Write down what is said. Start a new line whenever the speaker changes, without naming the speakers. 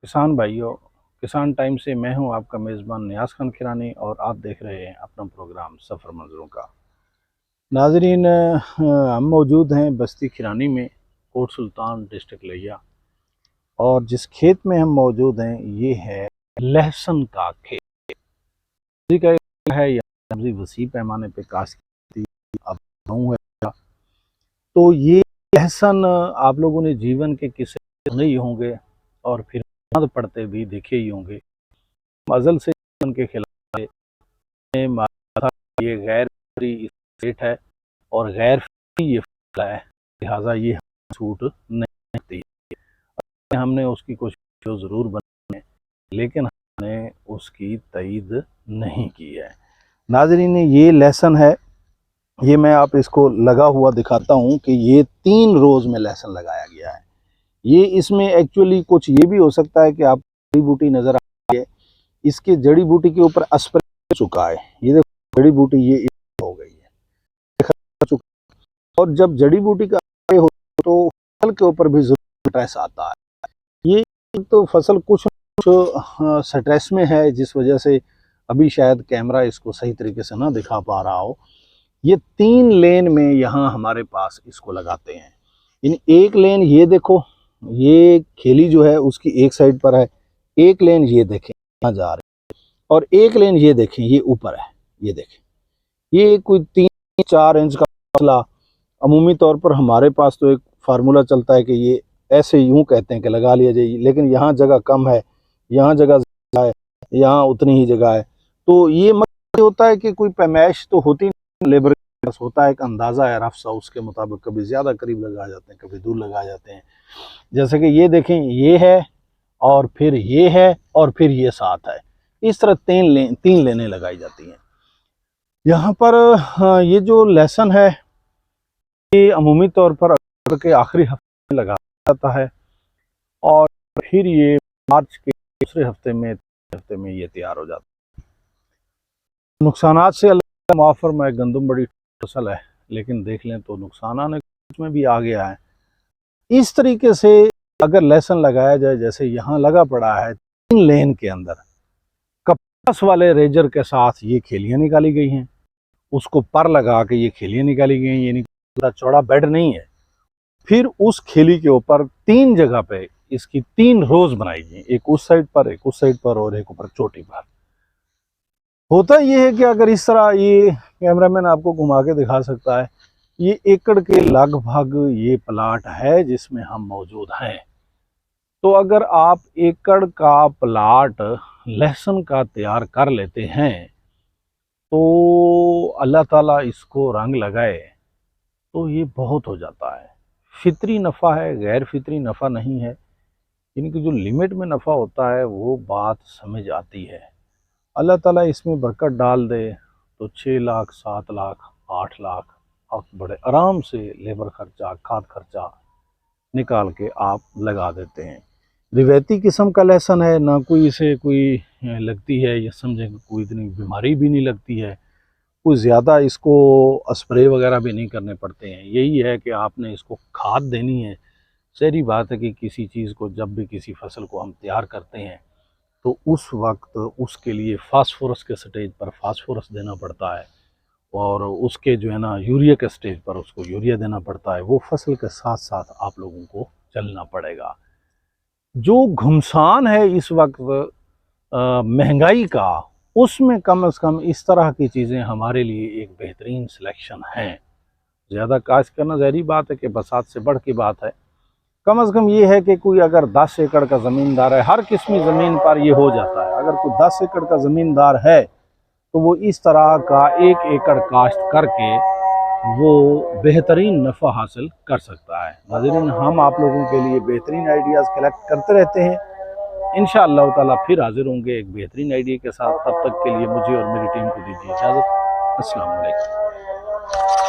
किसान भाइयों, किसान टाइम से मैं हूं आपका मेज़बान नियाज़ खान खिरानी और आप देख रहे हैं अपना प्रोग्राम सफ़र मंज़रों का। नाज़रीन, हम मौजूद हैं बस्ती खिरानी में, कोट सुल्तान डिस्ट्रिक्ट लिया। और जिस खेत में हम मौजूद हैं ये है लहसुन का खेत। सब्जी का है, यहाँ सब्जी वसी पैमाने पे काश्त की अब गेहूं है। तो ये लहसुन आप लोगों ने जीवन के किस्से सुने ही होंगे और फिर पढ़ते भी देखे ही होंगे। अज़ल से के खिलाफ ये गैर स्टेट है और गैर ये है, लिहाजा ये छूट नहीं देती है। हमने उसकी कोशिश ज़रूर बनाई है लेकिन हमने उसकी तईद नहीं की है। नाज़रीन, ये लहसुन है, ये मैं आप इसको लगा हुआ दिखाता हूँ कि ये 3 रोज़ में लहसुन लगाया गया है। ये इसमें एक्चुअली कुछ ये भी हो सकता है कि आप जड़ी बूटी नज़र आ रही है, इसके जड़ी बूटी के ऊपर स्प्रे हो चुका है। ये देखो जड़ी बूटी ये हो गई है। और जब जड़ी बूटी का स्प्रे हो तो फसल के ऊपर भी ज़रूर स्ट्रेस आता है। ये तो फसल कुछ स्ट्रेस में है जिस वजह से अभी शायद कैमरा इसको सही तरीके से ना दिखा पा रहा हो। ये 3 लेन में यहाँ हमारे पास इसको लगाते हैं। इन एक लेन ये देखो, ये खेली जो है उसकी एक साइड पर है, एक लेन ये देखें यहाँ जा रही है और एक लेन ये देखें ये ऊपर है। ये देखें ये कोई 3-4 इंच का फासला। अमूमी तौर पर हमारे पास तो एक फार्मूला चलता है कि ये ऐसे यूं कहते हैं कि लगा लिया जाए, लेकिन यहाँ जगह कम है, यहाँ जगह ज़्यादा है, यहाँ उतनी ही जगह है। तो ये मतलब होता है कि कोई पैमाइश तो होती नहीं, लेबर होता है एक अंदाज़ा है रफ सा, उसके मुताबिक कभी ज़्यादा करीब लगा जाते हैं, कभी दूर लगा जाते हैं। जैसे कि ये देखें ये है और फिर ये है और फिर ये साथ है। इस तरह 3 लेनें लगाई जाती हैं यहाँ पर। ये जो लहसुन है ये अमूमी तौर पर अक्टूबर के आखिरी हफ्ते में लगाया जाता है और फिर ये मार्च के दूसरे हफ्ते में ये तैयार हो जाता है। नुकसानात से अल्लाह माफ़ फरमाए, गंदम बड़ी फसल है लेकिन देख लें तो नुकसान में भी आ गया है। इस तरीके से अगर लहसुन लगाया जाए जैसे यहाँ लगा पड़ा है 3 लेन के अंदर, कपास वाले रेजर के साथ ये खेलियाँ निकाली गई हैं, उसको पर लगा के ये खेलियाँ निकाली गई हैं, यानी चौड़ा बेड नहीं है। फिर उस खेली के ऊपर 3 जगह पे इसकी 3 रोज बनाई गई, एक उस साइड पर, एक उस साइड पर और एक ऊपर चोटी पर। होता यह है कि अगर इस तरह, ये कैमरामैन आपको घुमा के दिखा सकता है, ये एकड़ के लगभग ये प्लाट है जिसमें हम मौजूद हैं। तो अगर आप एकड़ का प्लाट लहसुन का तैयार कर लेते हैं तो अल्लाह ताला इसको रंग लगाए तो ये बहुत हो जाता है। फितरी नफ़ा है, गैर फितरी नफ़ा नहीं है। इनकी जो लिमिट में नफ़ा होता है वो बात समझ आती है। अल्लाह ताला इसमें बरकत डाल दे तो 6 लाख, 7 लाख, 8 लाख आप बड़े आराम से लेबर खर्चा, खाद खर्चा निकाल के आप लगा देते हैं। रिवायती किस्म का लहसुन है, ना कोई इसे कोई लगती है या समझें कोई इतनी बीमारी भी नहीं लगती है, कोई ज़्यादा इसको स्प्रे वगैरह भी नहीं करने पड़ते हैं। यही है कि आपने इसको खाद देनी है। सहरी बात है कि किसी चीज़ को, जब भी किसी फसल को हम तैयार करते हैं तो उस वक्त उसके लिए फास्फोरस के स्टेज पर फास्फोरस देना पड़ता है और उसके जो है ना यूरिया के स्टेज पर उसको यूरिया देना पड़ता है। वो फसल के साथ साथ आप लोगों को चलना पड़ेगा। जो घुमसान है इस वक्त महंगाई का, उसमें कम से कम इस तरह की चीज़ें हमारे लिए एक बेहतरीन सिलेक्शन है। ज़्यादा काश्त करना ज़हरी बात है कि बरसात से बढ़ की बात है। कम से कम ये है कि कोई अगर 10 एकड़ का ज़मींदार है, हर किस्मी ज़मीन पर ये हो जाता है। अगर कोई 10 एकड़ का ज़मींदार है तो वो इस तरह का 1 एकड़ काश्त करके वो बेहतरीन नफ़ा हासिल कर सकता है। नाज़रीन, हम आप लोगों के लिए बेहतरीन आइडियाज़ कलेक्ट करते रहते हैं। इंशाअल्लाह ताला फिर हाजिर होंगे एक बेहतरीन आइडिया के साथ। तब तक के लिए मुझे और मेरी टीम को दीजिए इजाज़त। अस्सलाम वालेकुम।